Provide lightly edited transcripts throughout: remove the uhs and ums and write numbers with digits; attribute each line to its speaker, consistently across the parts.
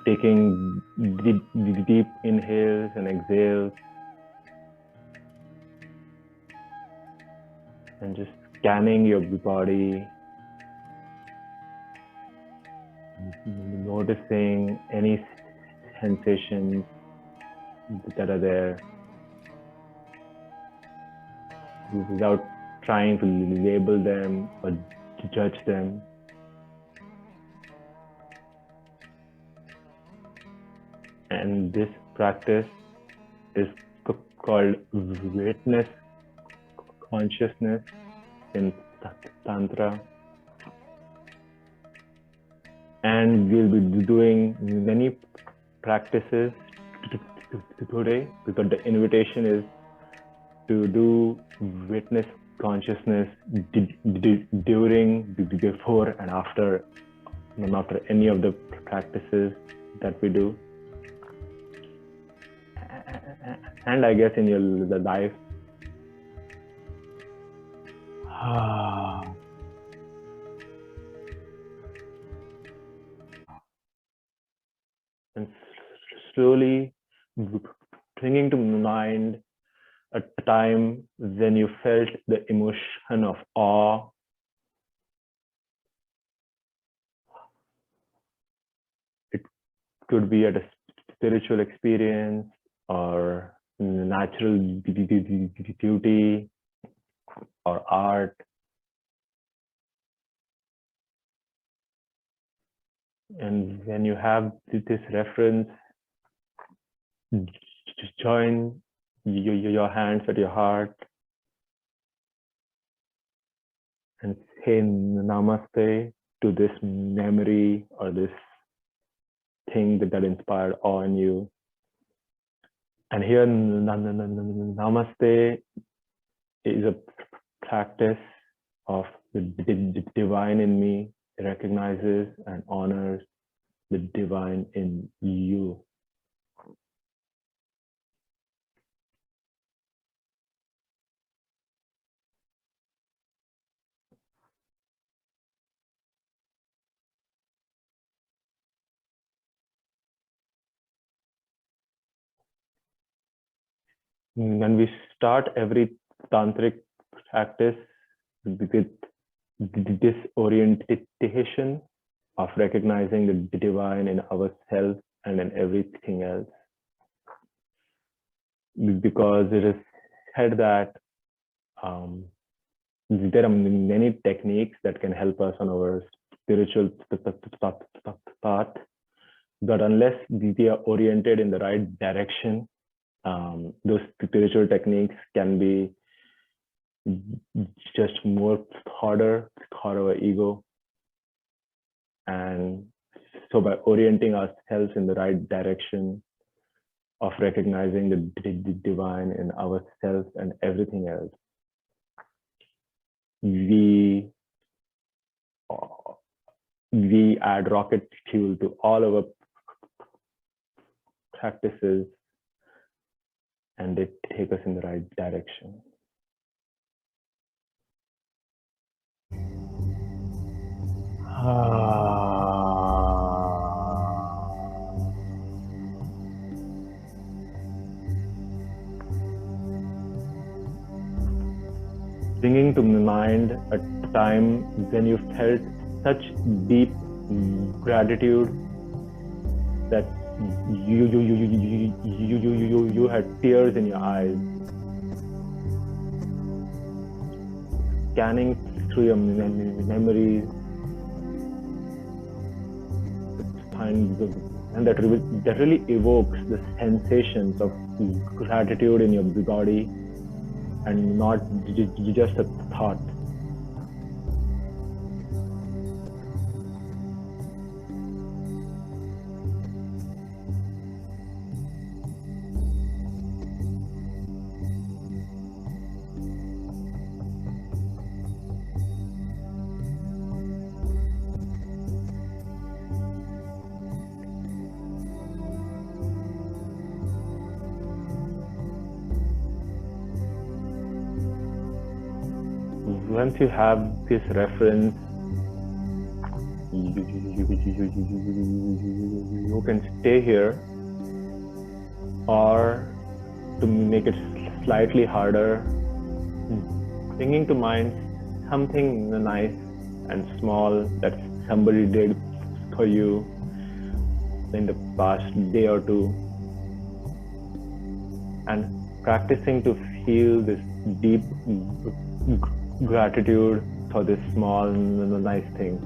Speaker 1: Taking deep inhales and exhales, and just scanning your body, noticing any sensations that are there without trying to label them or judge them. And this practice is called witness consciousness in Tantra. And we'll be doing many practices today, because the invitation is to do witness consciousness during, before, and after any of the practices that we do. And I guess in your life. And slowly bringing to mind a time when you felt the emotion of awe, it could be at a spiritual experience or natural beauty or art. And when you have this reference, just join your hands at your heart and say namaste to this memory or this thing that inspired awe in you. And here, namaste is a practice of the divine in me, recognizes and honors the divine in you. When we start every tantric practice with this orientation of recognizing the divine in ourselves and in everything else, because it is said that there are many techniques that can help us on our spiritual path, but unless we are oriented in the right direction, those spiritual techniques can be just more harder for our ego. And so by orienting ourselves in the right direction of recognizing the divine in ourselves and everything else, we add rocket fuel to all our practices, and they take us in the right direction. Bringing to mind a time when you felt such deep gratitude that you had tears in your eyes. Scanning through your memories, and that really evokes the sensations of gratitude in your body and not just a thought. once you have this reference, you can stay here, or to make it slightly harder, bringing to mind something nice and small that somebody did for you in the past day or two, and practicing to feel this deep gratitude for this small nice thing.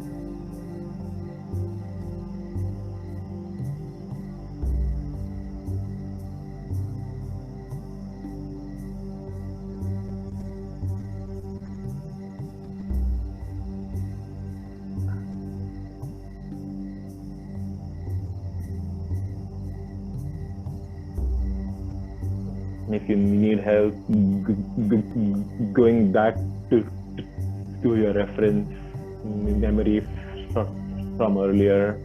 Speaker 1: If you need help going back to your reference memory from earlier,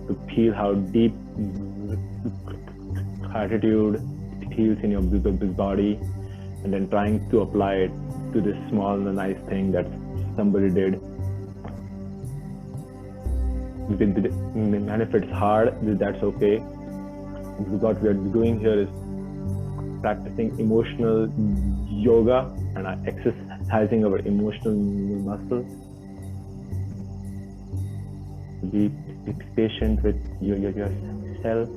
Speaker 1: to feel how deep gratitude feels in your body, and then trying to apply it to this small nice thing that somebody did. And if it's hard, that's okay. What we are doing here is practicing emotional yoga and exercising our emotional muscles. Be patient with yourself.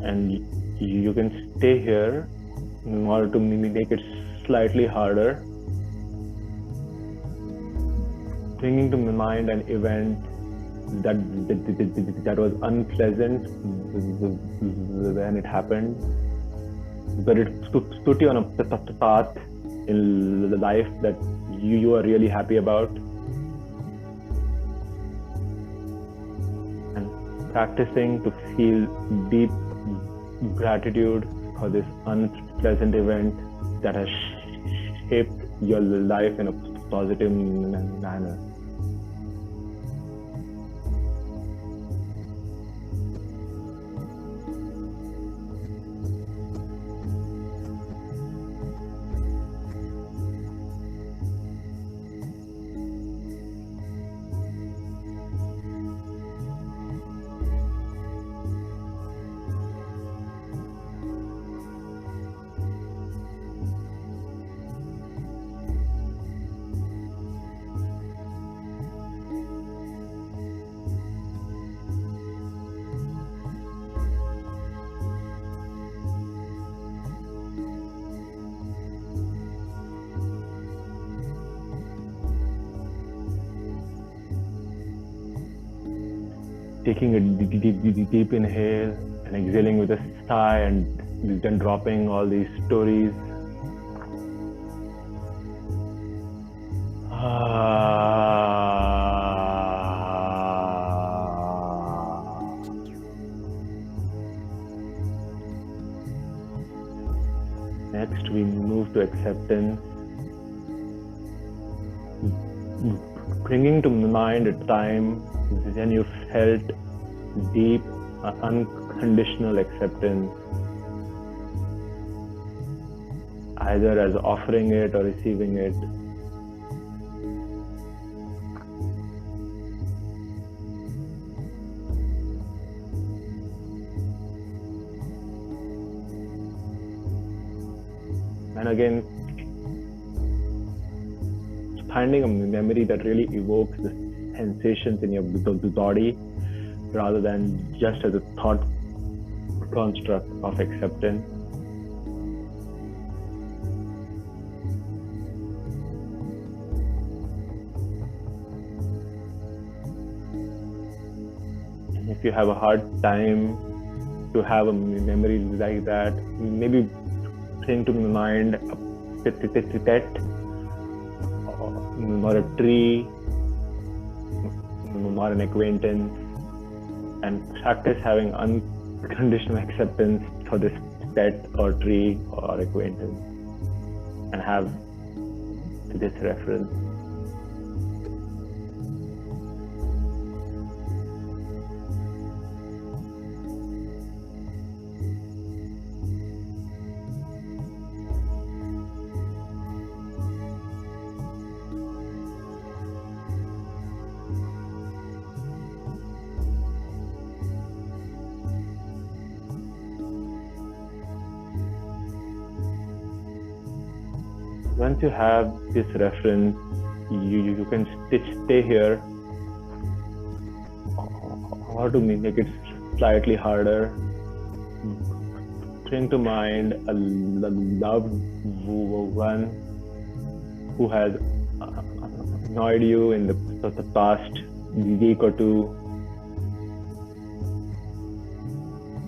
Speaker 1: And you can stay here in order to make it slightly harder, bringing to my mind an event that was unpleasant when it happened, but it put you on a path in life that you are really happy about, and practicing to feel deep gratitude for this unpleasant event that has shaped your life in a positive manner. Taking a deep inhale and exhaling with a sigh, and then dropping all these stories. Next, we move to acceptance, bringing to mind a time when you felt deep, unconditional acceptance, either as offering it or receiving it. And again, finding a memory that really evokes the sensations in your body, rather than just as a thought construct of acceptance. If you have a hard time to have a memory like that, maybe bring to mind a pet or a tree or an acquaintance, and practice having unconditional acceptance for this pet or tree or acquaintance, and have this reference. once you have this reference, you can stay here, or to make it slightly harder, bring to mind a loved one who has annoyed you in the past week or two,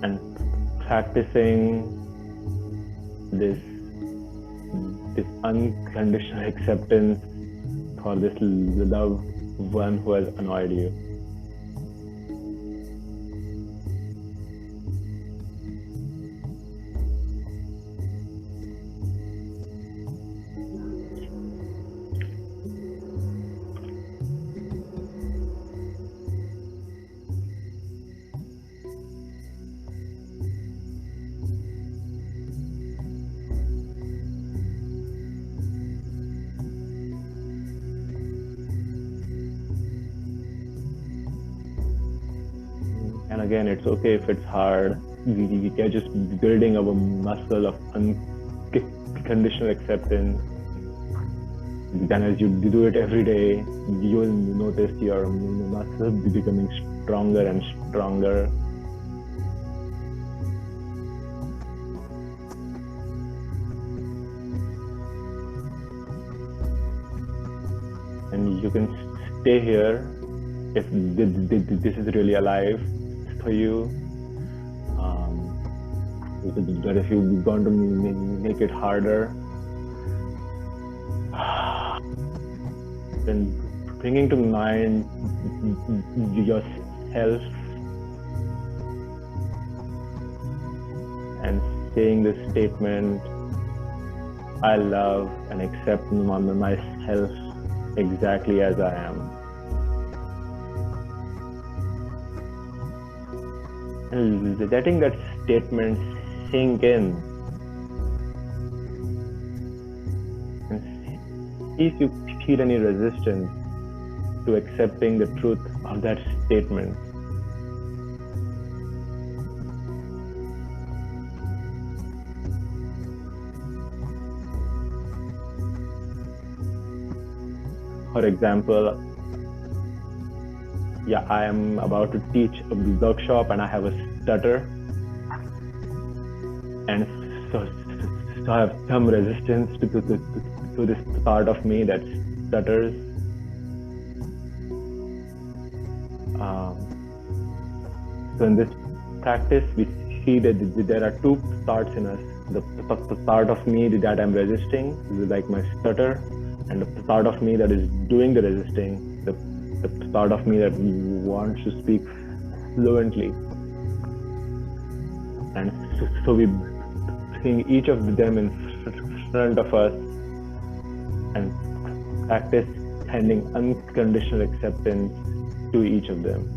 Speaker 1: and practicing this unconditional acceptance for this loved one who has annoyed you. And again, it's okay if it's hard. We are just building our muscle of unconditional acceptance. Then as you do it every day, you will notice your muscle becoming stronger and stronger. And you can stay here if this is really alive for you. But if you want to make it harder, then bringing to mind yourself and saying this statement, I love and accept myself exactly as I am. And letting that statement sink in, and see if you feel any resistance to accepting the truth of that statement. For example, I am about to teach a workshop and I have a stutter, and so I have some resistance to this part of me that stutters. So in this practice, we see that there are two parts in us. The part of me that I'm resisting, like my stutter, and the part of me that is doing the resisting, the part of me that wants to speak fluently. And so we bring each of them in front of us and practice sending unconditional acceptance to each of them.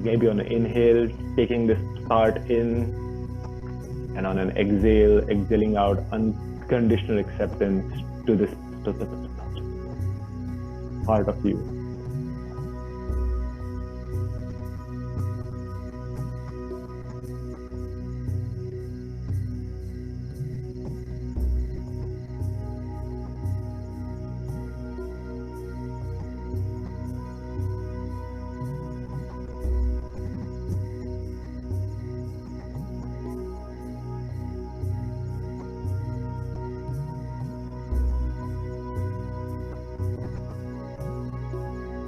Speaker 1: Maybe on an inhale, taking this part in, and on an exhale, exhaling out unconditional acceptance to this part of you.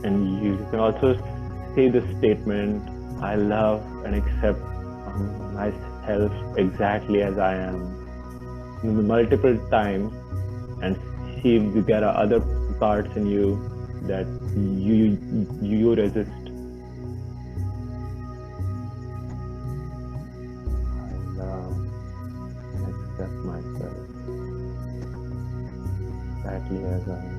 Speaker 1: And you can also say the statement, I love and accept myself exactly as I am, multiple times, and see if there are other parts in you that you resist. I love and accept myself exactly as I am.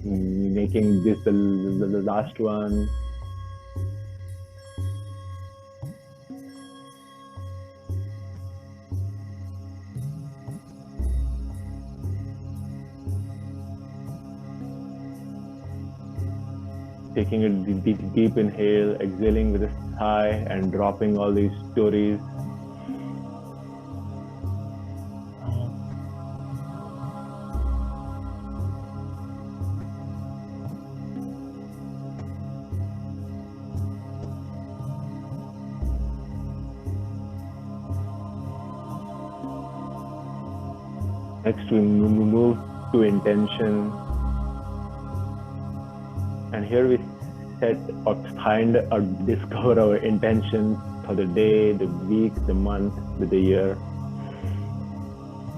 Speaker 1: making this the last one. Taking a deep inhale, exhaling with a sigh, and dropping all these stories. Next, we move to intention. And here we set or find or discover our intentions for the day, the week, the month, the year.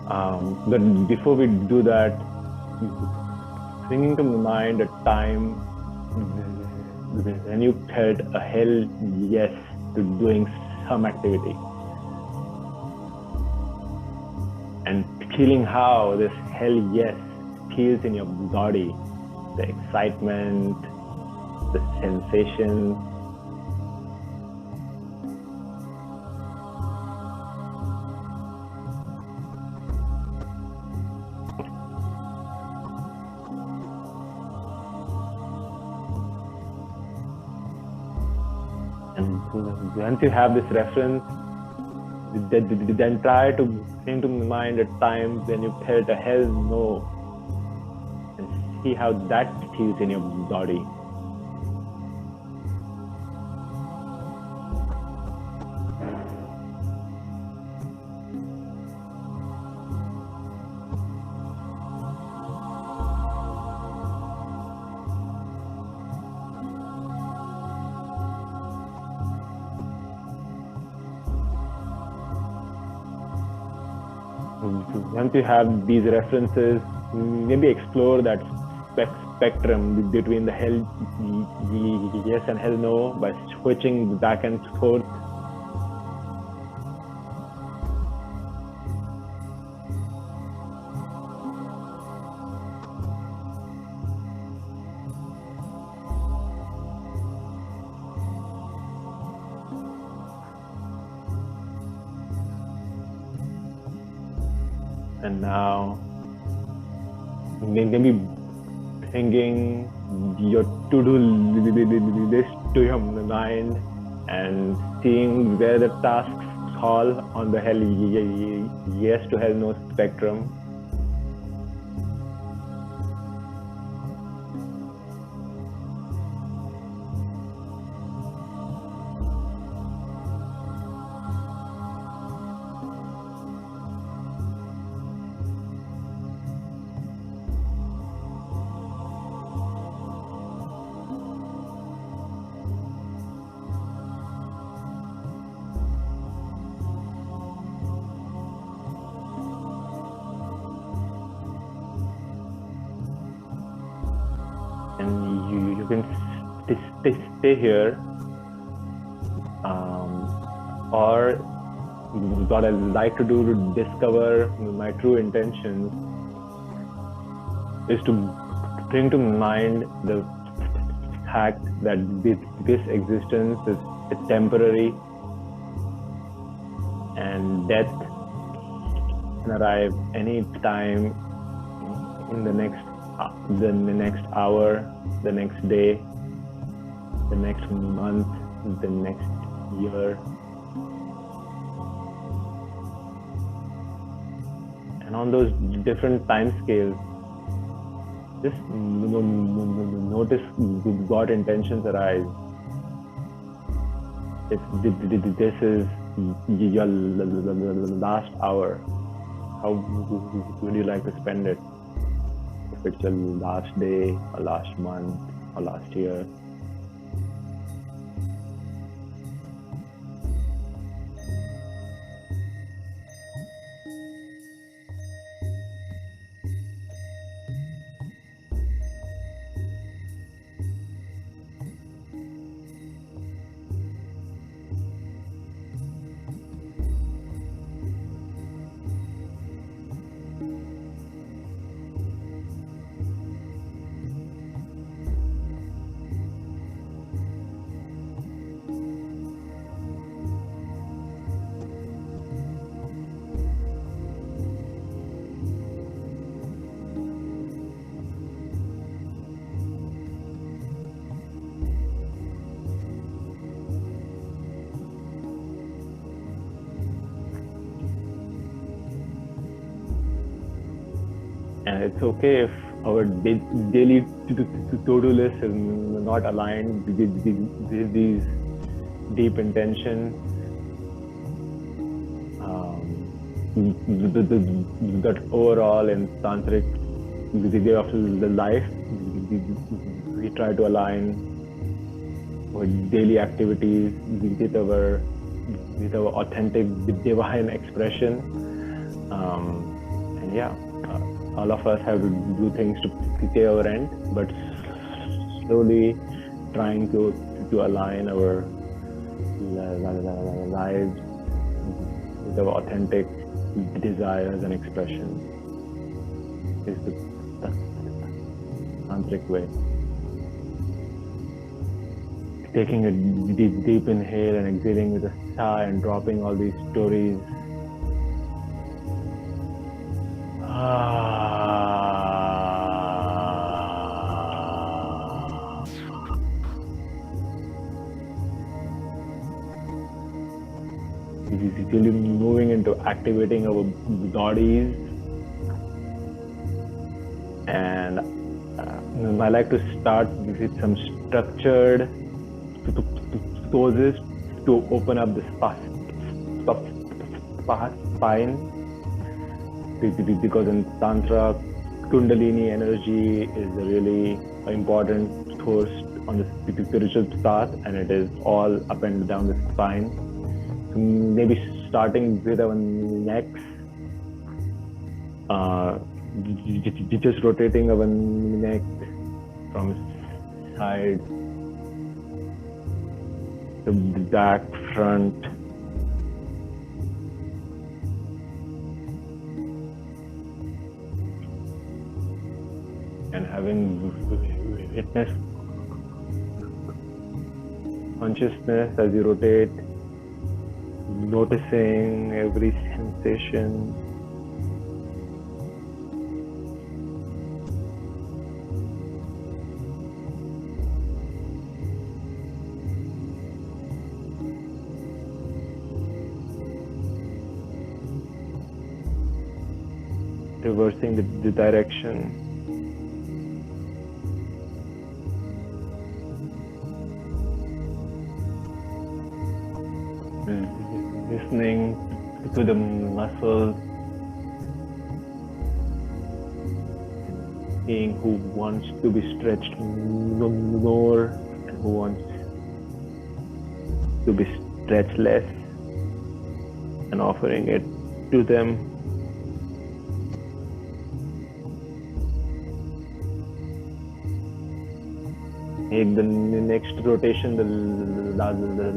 Speaker 1: But before we do that, bringing to mind a time when you felt a hell yes to doing some activity. And feeling how this hell yes feels in your body, the excitement, the sensation. And once you have this reference, then try to bring to mind a time when you felt a hell no, and see how that feels in your body. Once you have these references, maybe explore that spectrum between the hell yes and hell no by switching back and forth. And now, maybe bringing your to-do list to your mind and seeing where the tasks fall on the hell yes to hell no spectrum. And you can stay here, or what I like to do to discover my true intentions is to bring to mind the fact that this existence is temporary, and death can arrive any time in the next hour, the next day, the next month, the next year. And on those different time scales, just notice what intentions arise. If this is your last hour, how would you like to spend it? If it's your last day, or last month, or last year. And it's okay if our daily to-do list is not aligned with these deep intentions. That overall in tantric way of the life, we try to align our daily activities with our authentic divine expression. And yeah, all of us have to do things to pay our rent, but slowly trying to align our lives with our authentic desires and expression is the tantric way. Taking a deep inhale and exhaling with a sigh and dropping all these stories. Really moving into activating our bodies, and I like to start with some structured poses to open up the spine, because in Tantra, Kundalini energy is a really important source on the spiritual path, and it is all up and down the spine. So maybe starting with our necks, just rotating our neck from side to back, front, and having witness consciousness as you rotate, noticing every sensation. Reversing the direction. Listening to the muscles, seeing who wants to be stretched more and who wants to be stretched less, and offering it to them. Make the next rotation, the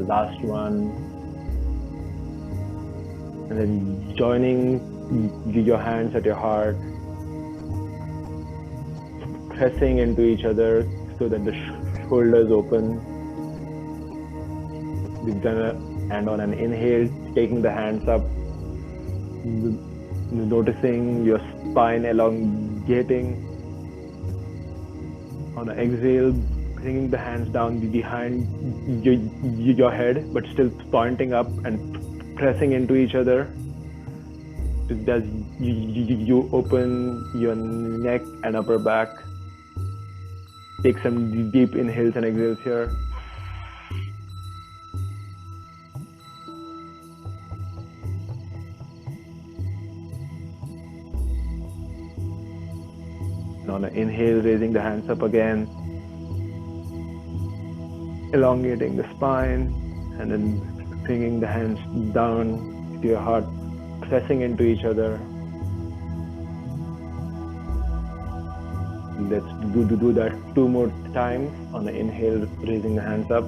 Speaker 1: last one, and then joining your hands at your heart, pressing into each other so that the shoulders open. And on an inhale, taking the hands up, noticing your spine elongating. On an exhale, bringing the hands down behind your head, but still pointing up and pressing into each other. As you open your neck and upper back, take some deep inhales and exhales here. And on an inhale, raising the hands up again, elongating the spine, and then bringing the hands down to your heart, pressing into each other. Let's do that 2 more times. On the inhale, raising the hands up.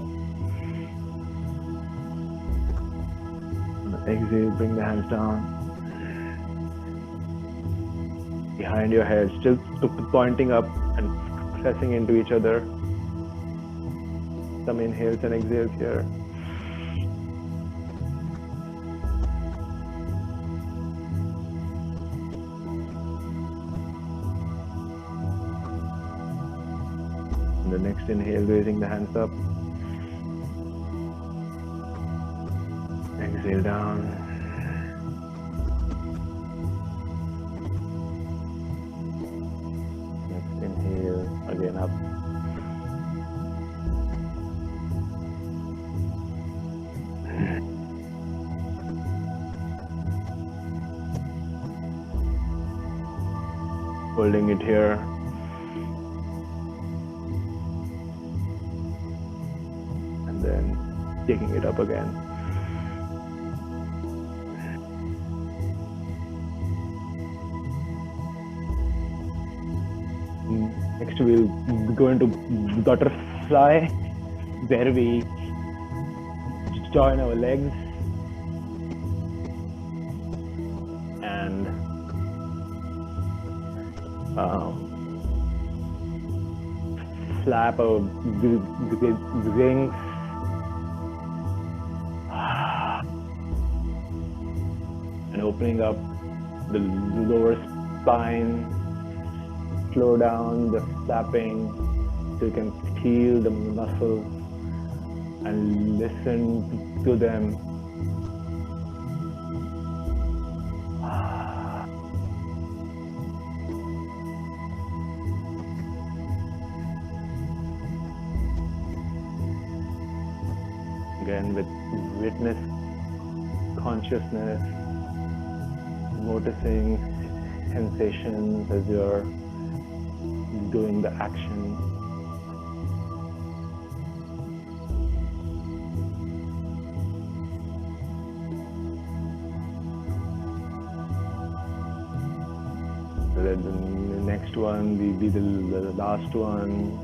Speaker 1: On the exhale, bring the hands down. Behind your head, still pointing up and pressing into each other. Some inhales and exhales here. And the next inhale, raising the hands up. Exhale down. holding it here. And then taking it up again. Next we'll go into butterfly, where we join our legs and flap our wings and opening up the lower spine. Slow down the flapping so you can feel the muscles and listen to them. Again, with witness consciousness, noticing sensations as you're doing the action. So then the next one will be the last one.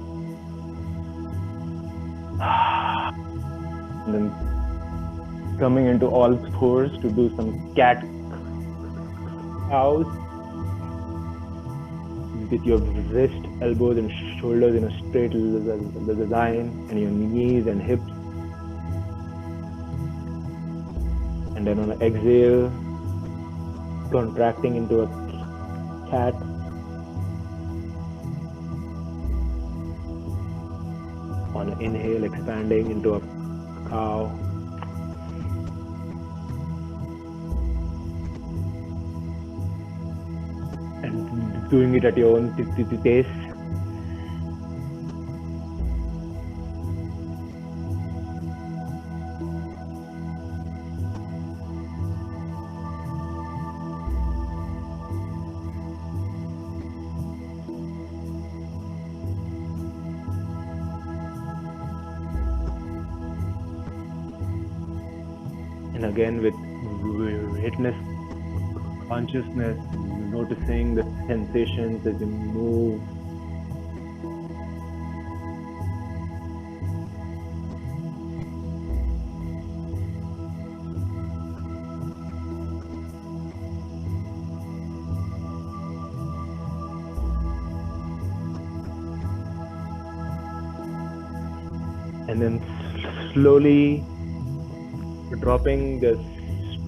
Speaker 1: And then coming into all fours to do some cat cows with your wrist, elbows and shoulders in a straight line, and your knees and hips. And then on an exhale, contracting into a cat. On an inhale, expanding into a cow. And doing it at your own pace. And again, with witness consciousness, noticing the sensations as you move. And then slowly dropping the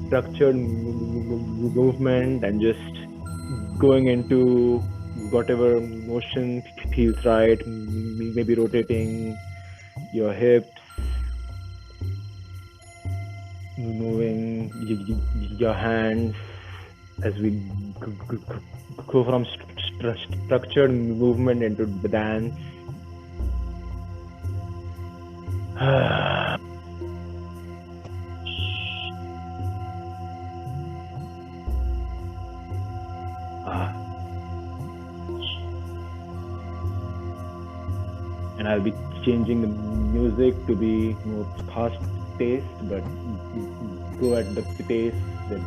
Speaker 1: structured movement and just going into whatever motion feels right, maybe rotating your hips, moving your hands as we go from structured movement into the dance. And I'll be changing the music to be more fast-paced, but go at the pace that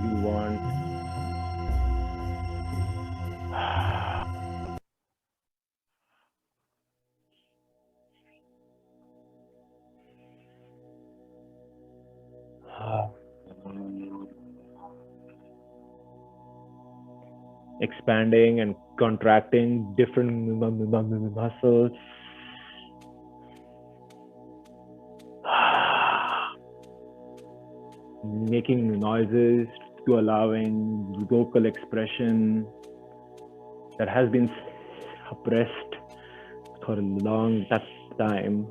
Speaker 1: you want. Expanding and contracting different muscles. Making noises to allowing vocal expression that has been suppressed for a long time.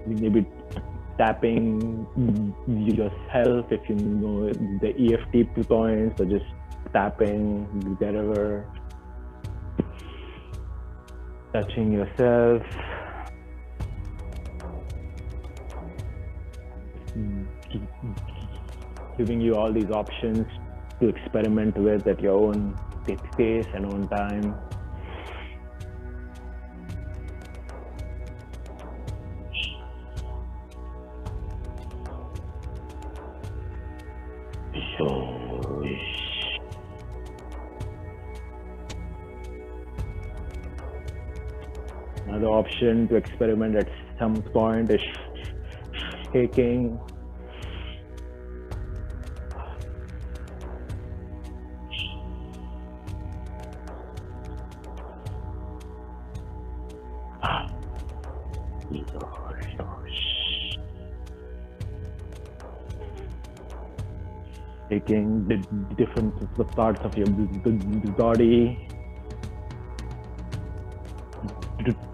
Speaker 1: Maybe tapping yourself, if you know the EFT points, or just tapping wherever, touching yourself, giving you all these options to experiment with at your own pace and own time. Another option to experiment at some point is shaking. Taking the different parts of your body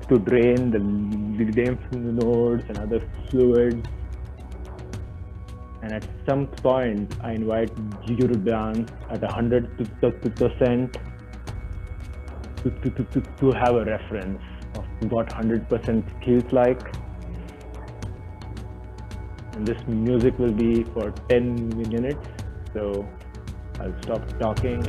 Speaker 1: to drain the lymph nodes and other fluids. And at some point, I invite you to dance at 100% to have a reference of what 100% feels like. And this music will be for 10 minutes. So I'll stop talking.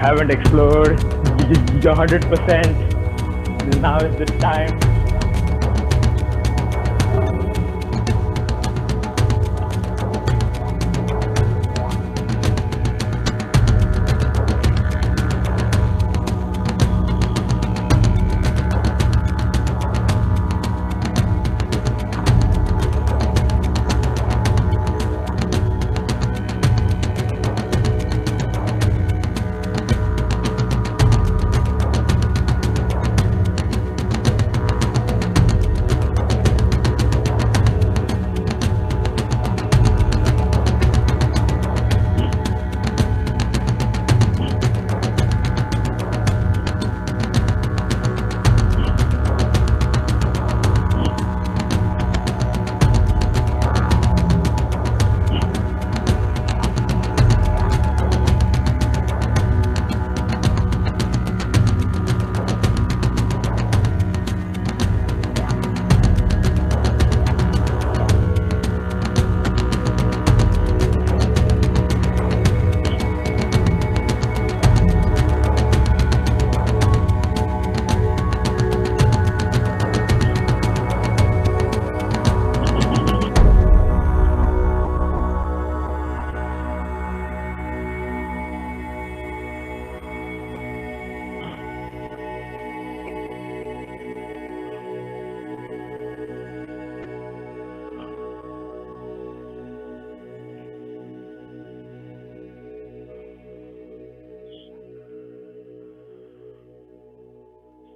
Speaker 1: haven't explored your 100%, now is the time.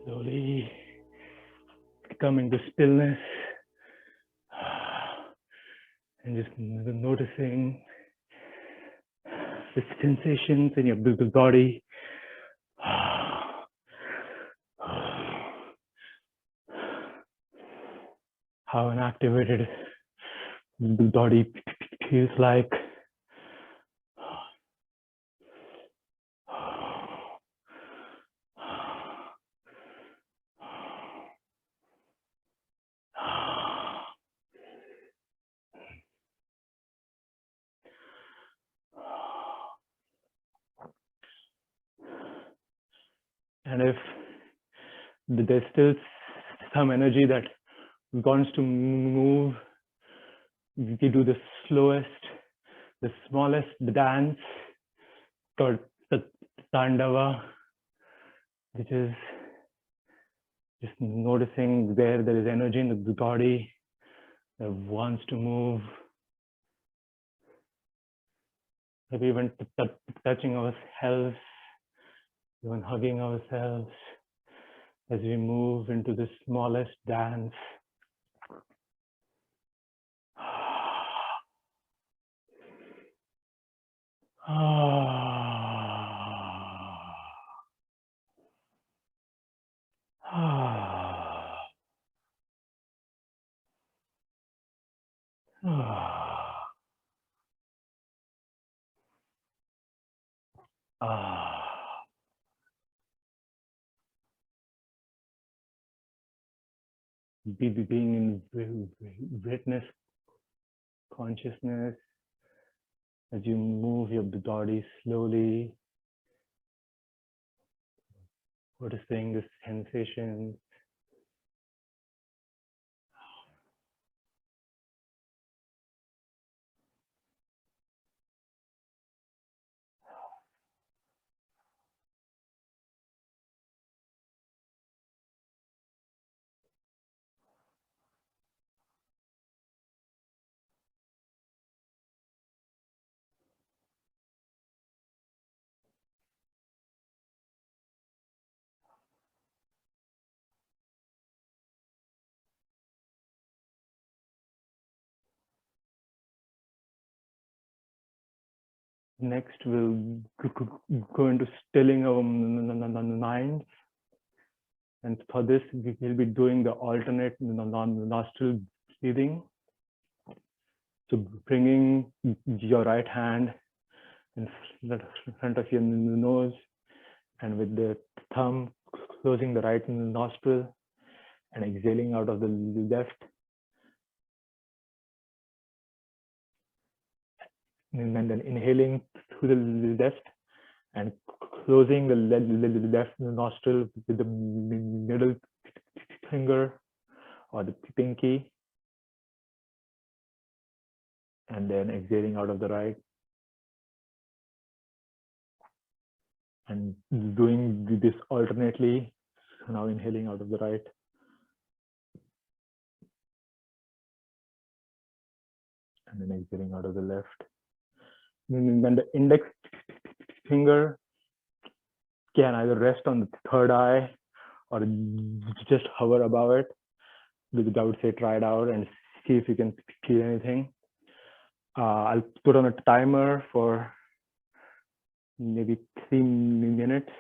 Speaker 1: Slowly coming to stillness and just noticing the sensations in your body. How an activated body feels like. And if there's still some energy that wants to move, we do the slowest, the smallest dance called the Tandava, which is just noticing where there is energy in the body that wants to move. Maybe even touching ourselves, even hugging ourselves as we move into the smallest dance. Being in witness consciousness as you move your body slowly, noticing the sensations. Next, we'll go into stilling our mind. And for this, we will be doing the alternate nostril breathing. So bringing your right hand in front of your nose, and with the thumb closing the right nostril and exhaling out of the left. And then inhaling through the left and closing the left nostril with the middle finger or the pinky, and then exhaling out of the right, and doing this alternately. So now inhaling out of the right, and then exhaling out of the left. And then the index finger can either rest on the third eye or just hover above it. I would say try it out and see if you can feel anything. I'll put on a timer for maybe 3 minutes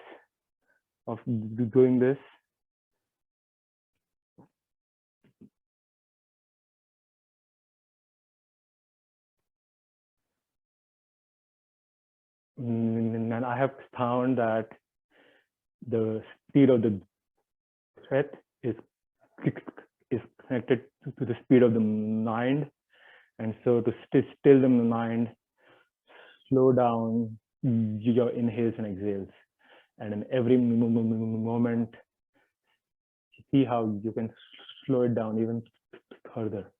Speaker 1: of doing this. And I have found that the speed of the breath is connected to the speed of the mind. And so to still the mind, slow down your inhales and exhales. And in every moment, see how you can slow it down even further.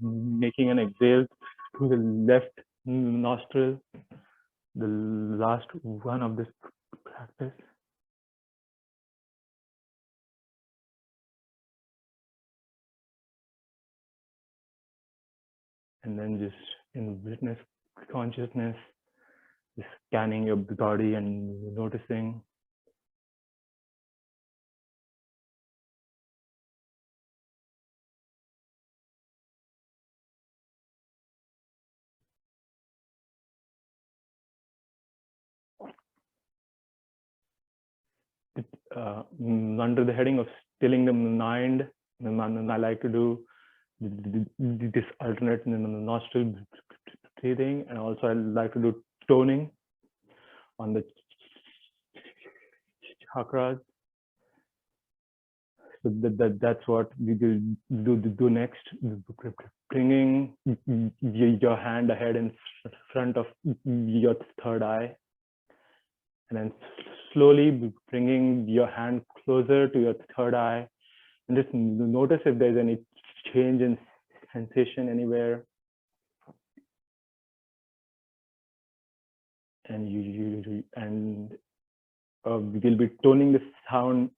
Speaker 1: Making an exhale through the left nostril, the last one of this practice. And then just in witness consciousness, just scanning your body and noticing. Under the heading of stilling the mind, I like to do this alternate nostril breathing, and also I like to do toning. on the chakras. So that's what we will do next. Bringing your hand ahead in front of your third eye, and then slowly bringing your hand closer to your third eye, and just notice if there's any change in sensation anywhere. And we will be toning the sound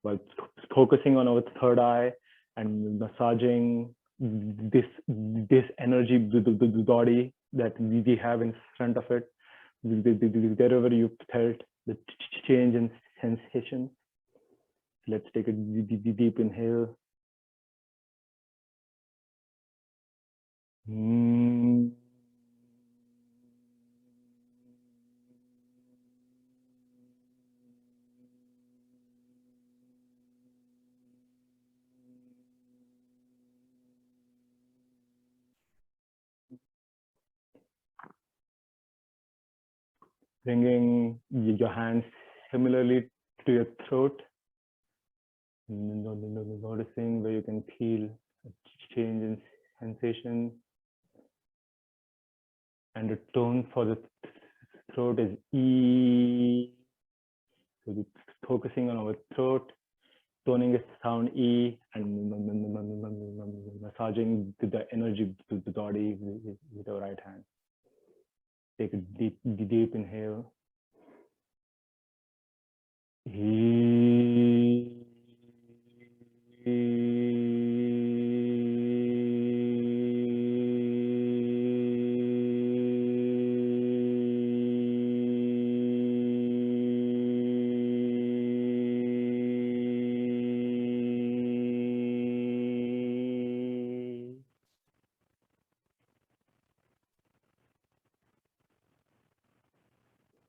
Speaker 1: while focusing on our third eye and massaging this energy, the body that we have in front of it, wherever you felt the change in sensation. Let's take a deep inhale. Bringing your hands similarly to your throat, noticing where you can feel a change in sensation. And the tone for the throat is E. So we're focusing on our throat, toning the sound E, and massaging the energy to the body with our right hand. Take a deep inhale.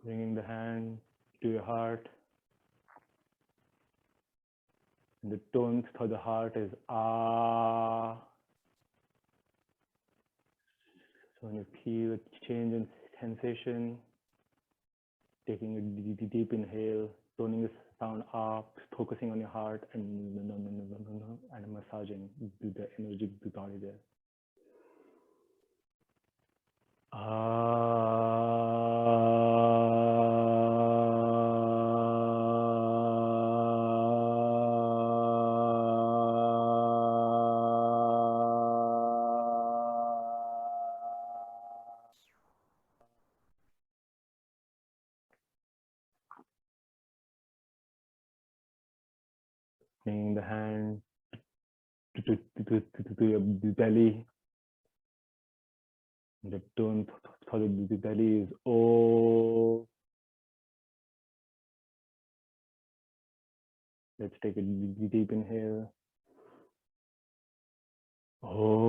Speaker 1: Bringing the hand to your heart. And the tone for the heart is Ah. So when you feel a change in sensation, taking a deep inhale, toning the sound up, focusing on your heart, and massaging the energy of the body there. Bringing the hand to your belly. The tone for the belly is O. Let's take a deep inhale. Oh.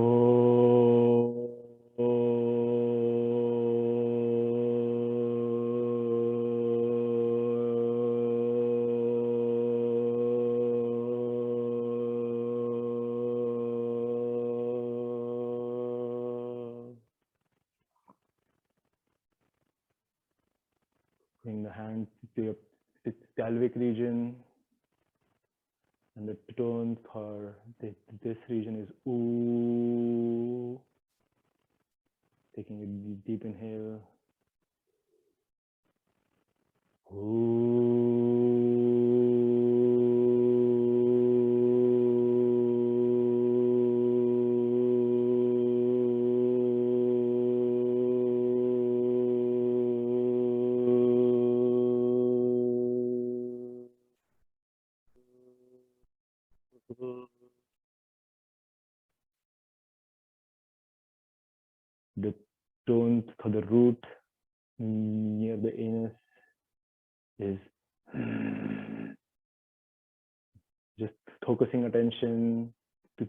Speaker 1: Bring the hand to your pelvic region, and the tone for this region is Ooh. Taking a deep inhale. Ooh. The tone for the root near the anus is just focusing attention to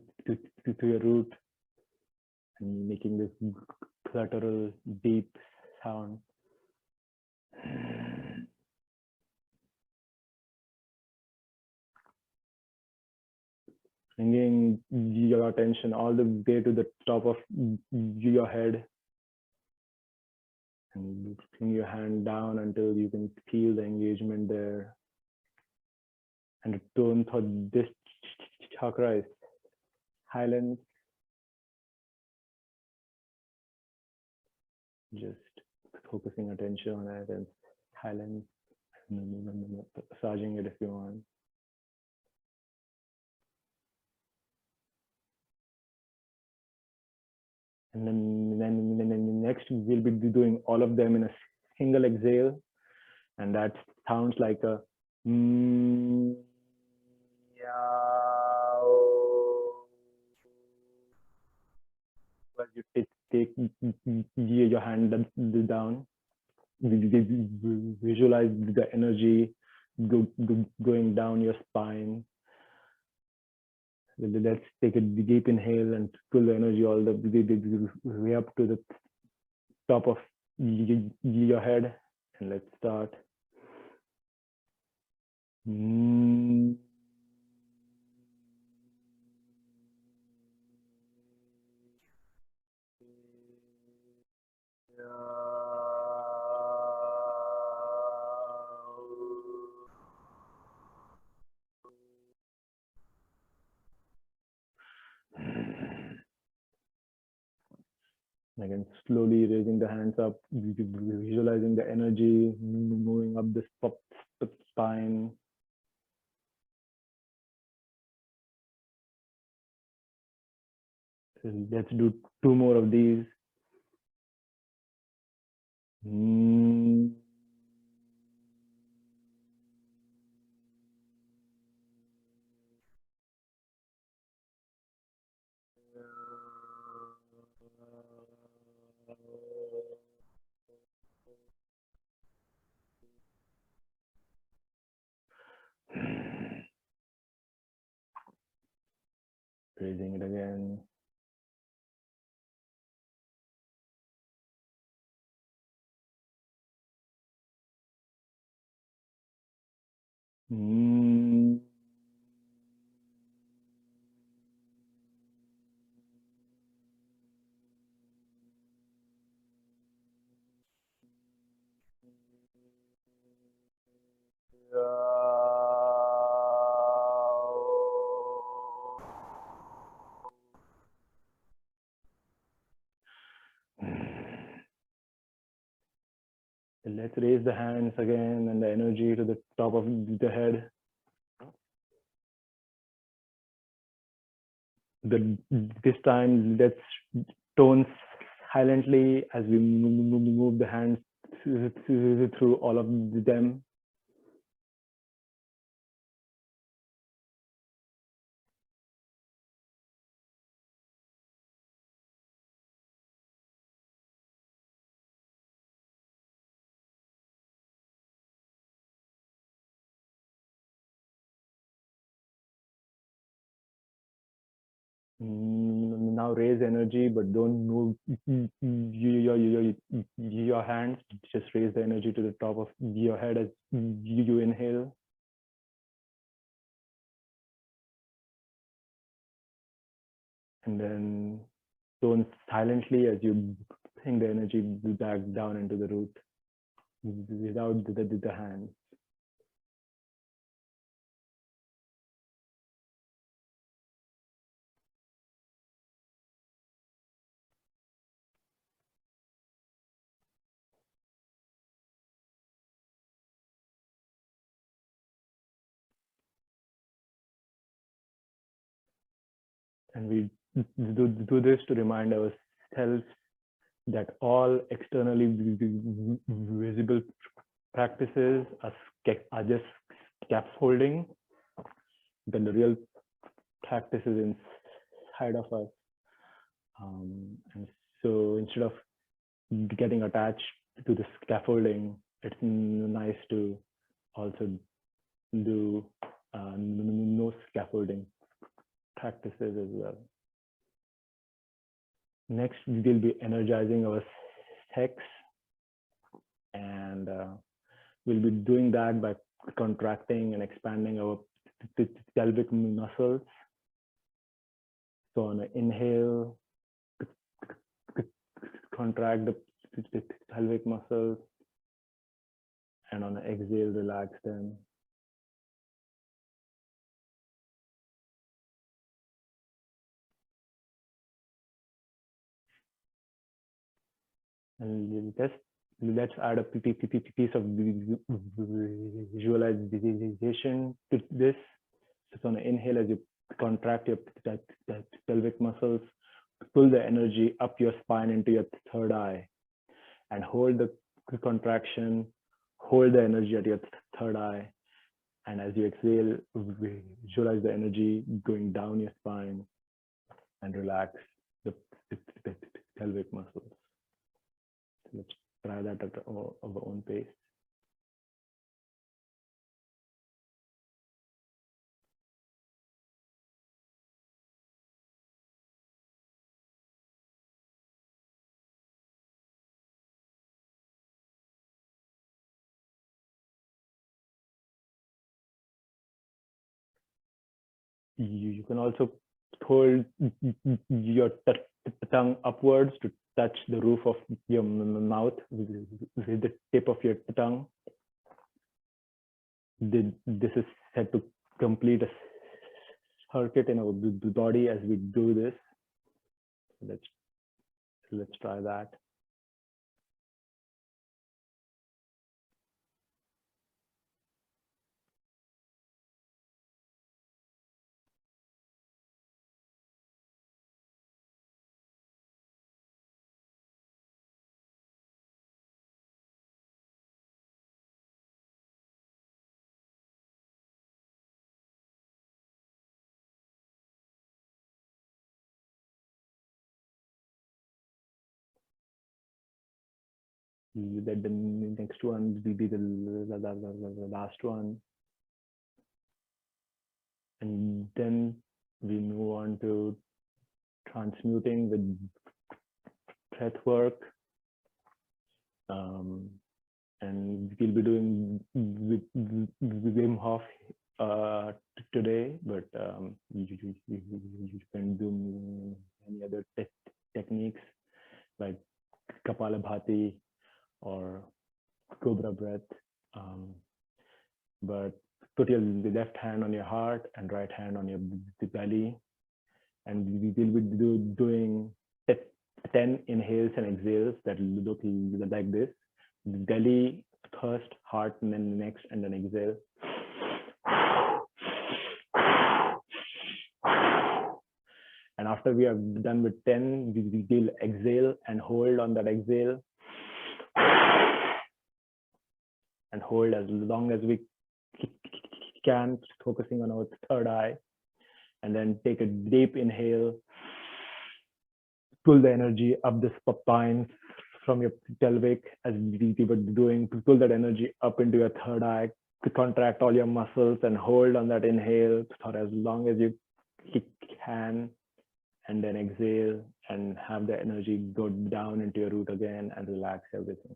Speaker 1: your root and making this guttural deep sound. Bringing your attention all the way to the top of your head, And bring your hand down until you can feel the engagement there. And the tone for this chakra is silence. Just focusing attention on it and silence, massaging it if you want. And then next we'll be doing all of them in a single exhale, and that sounds like a meow. As you take your hand down, visualize the energy going down your spine. Let's take a deep inhale and pull the energy all the way up to the top of your head. And let's start. Again, slowly raising the hands up, visualizing the energy moving up the spine. Let's do 2 more of these. Raising it again. Let's raise the hands again and the energy to the top of the head. This time, let's tone silently as we move the hands through all of them. Now raise energy, but don't move your hands. Just raise the energy to the top of your head as you inhale. And then tone silently as you bring the energy back down into the root without the hands. And we do this to remind ourselves that all externally visible practices are just scaffolding. Then the real practice is inside of us. And so instead of getting attached to the scaffolding, it's nice to also do no scaffolding practices as well. Next, we will be energizing our sex, and we'll be doing that by contracting and expanding our pelvic muscles. So on an inhale, contract the pelvic muscles, and on an exhale, relax them. And let's add a piece of visualization to this. So on an inhale, as you contract your pelvic muscles, pull the energy up your spine into your third eye, and hold the contraction, hold the energy at your third eye. And as you exhale, visualize the energy going down your spine and relax the pelvic muscles. Let's try that at our own pace. You can also hold your tongue upwards to touch the roof of your mouth with the tip of your tongue. This is said to complete a circuit in our body as we do this. Let's try that. Let the next one be the last one. And then we move on to transmuting with breath work. And we'll be doing Wim Hof today, but you can do many other techniques like Kapalabhati or Cobra breath. But put your left hand on your heart and right hand on your belly, and we will be doing 10 inhales and exhales that look like this. Belly first, heart, and then next, and then exhale. And after we are done with 10, we will exhale and hold on that exhale. And hold as long as we can, focusing on our third eye. And then take a deep inhale. Pull the energy up the spine from your pelvic as we were doing. Pull that energy up into your third eye. Contract all your muscles and hold on that inhale for as long as you can. And then exhale and have the energy go down into your root again and relax everything.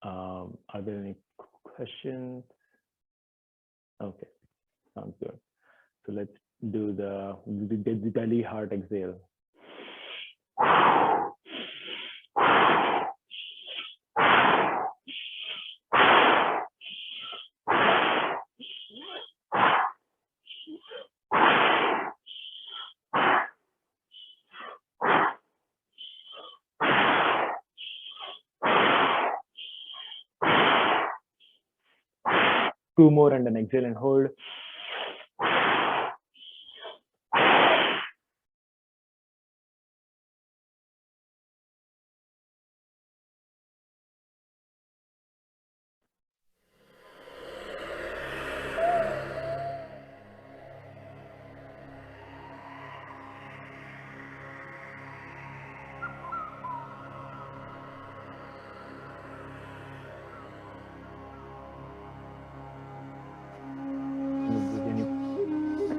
Speaker 1: Are there any questions? Okay, sounds good. So let's do the belly heart exhale. 2 more and then exhale and hold.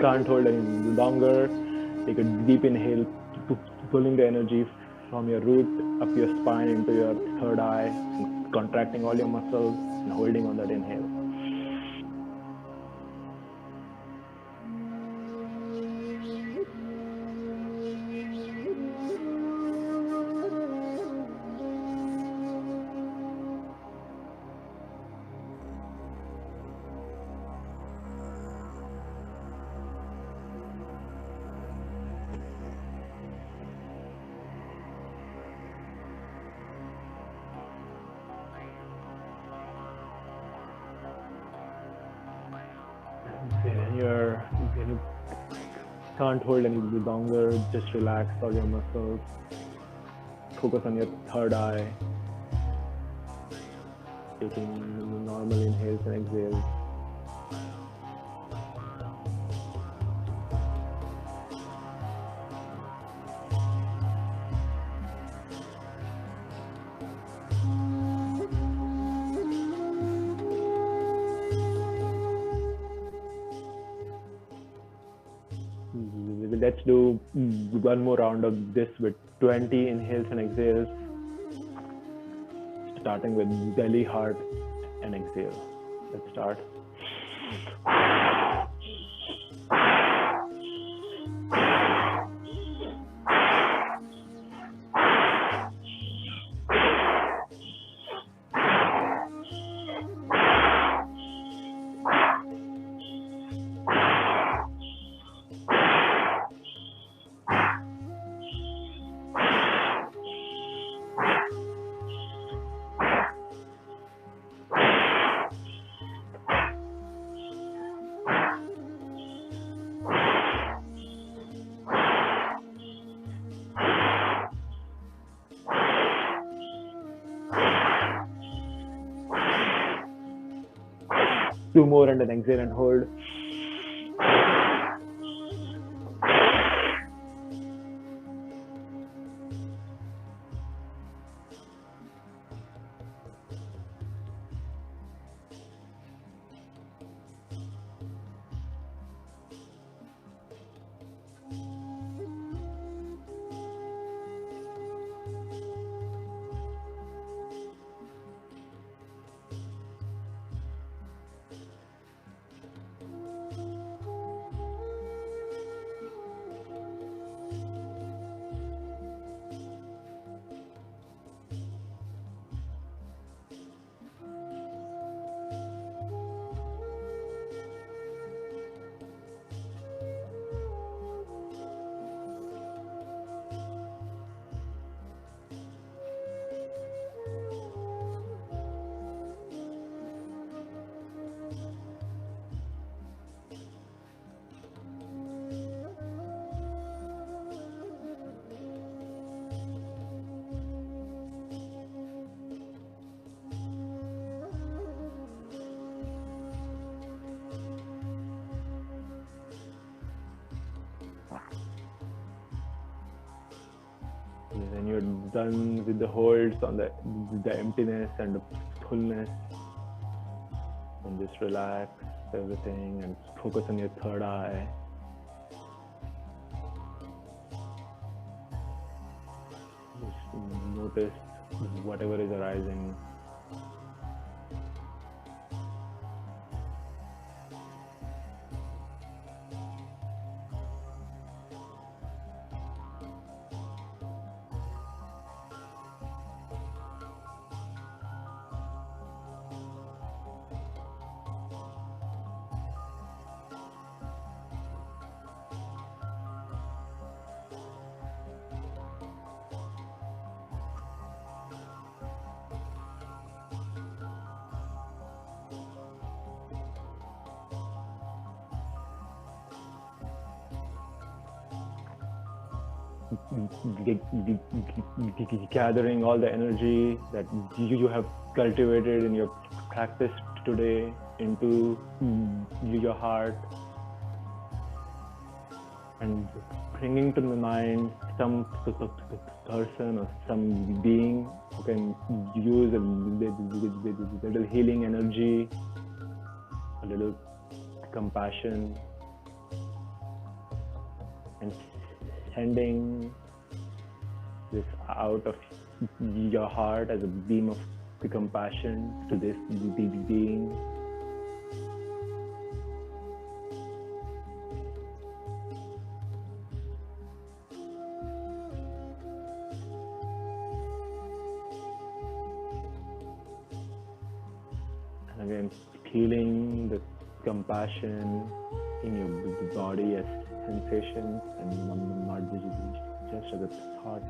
Speaker 1: Can't hold any longer, take a deep inhale, pulling the energy from your root up your spine into your third eye, and contracting all your muscles and holding on that inhale. when you can't hold any longer, just relax all your muscles. Focus on your third eye. Taking normal inhales and exhales. Let's do one more round of this with 20 inhales and exhales, starting with belly, heart, and exhale. Let's start. Two more and then exhale and hold. When you're done with the holds on the emptiness and the fullness, and just relax everything and focus on your third eye. Just notice whatever is arising. Gathering all the energy that you have cultivated in your practice today into your heart, and bringing to the mind some person or some being who can use a little healing energy, a little compassion, and sending this out of your heart as a beam of compassion to this being. And again, feeling the compassion in your body as sensations and not just as a thought.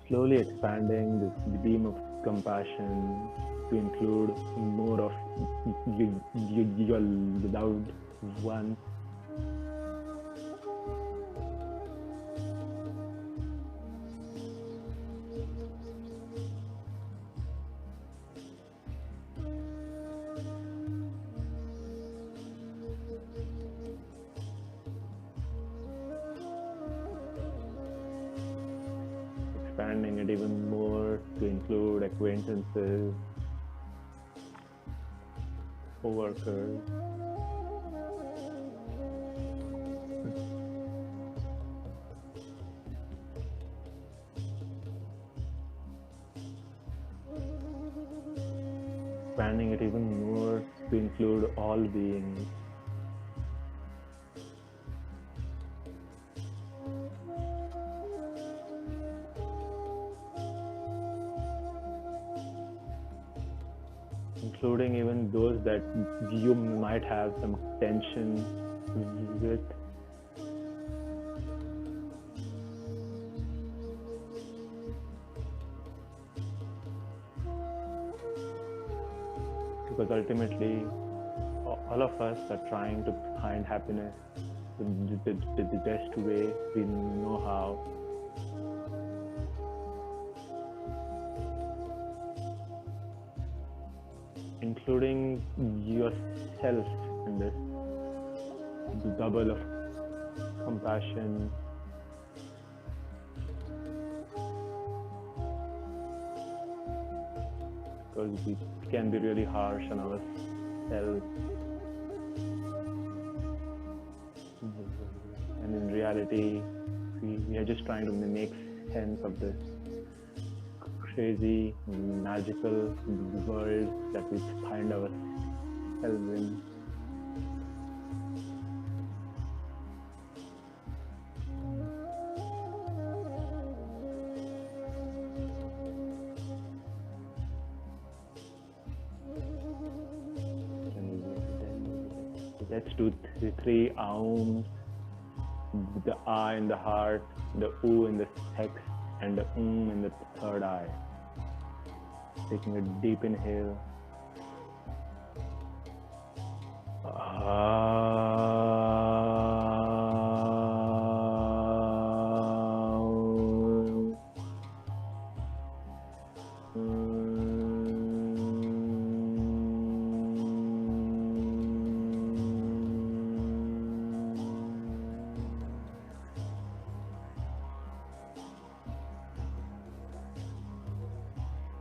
Speaker 1: slowly expanding this beam of compassion to include more of your loved ones. Expanding it even more to include acquaintances, co-workers, expanding it even more to include all beings. Including even those that you might have some tension with. Because ultimately, all of us are trying to find happiness the best way we know how. Including yourself in this bubble of compassion. Because we can be really harsh on ourselves. And in reality, we are just trying to make sense of this crazy, magical world that we find ourselves in. Let's do three Aums, the I in the heart, the U in the sex, and the in the third eye. Taking a deep inhale.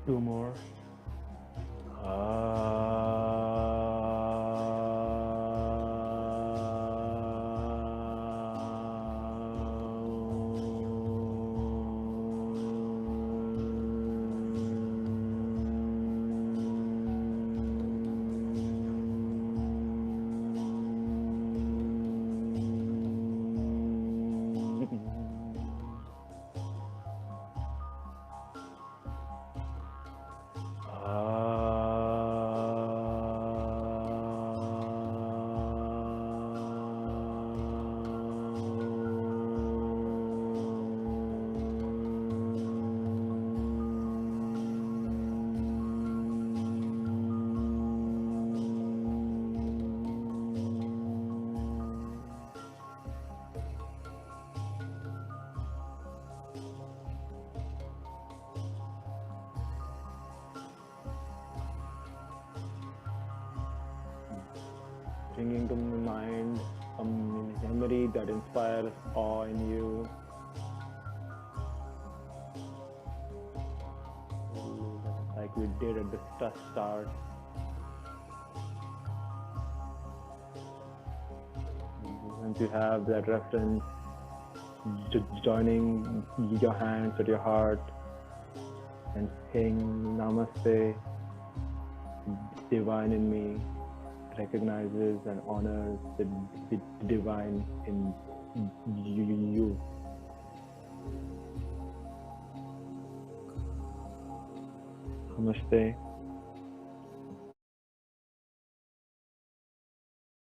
Speaker 1: Two more. Bringing to mind a memory that inspires awe in you. Like we did at the start. Once you have that reference, just joining your hands at your heart and saying Namaste, divine in me recognizes and honors the divine in you. Namaste.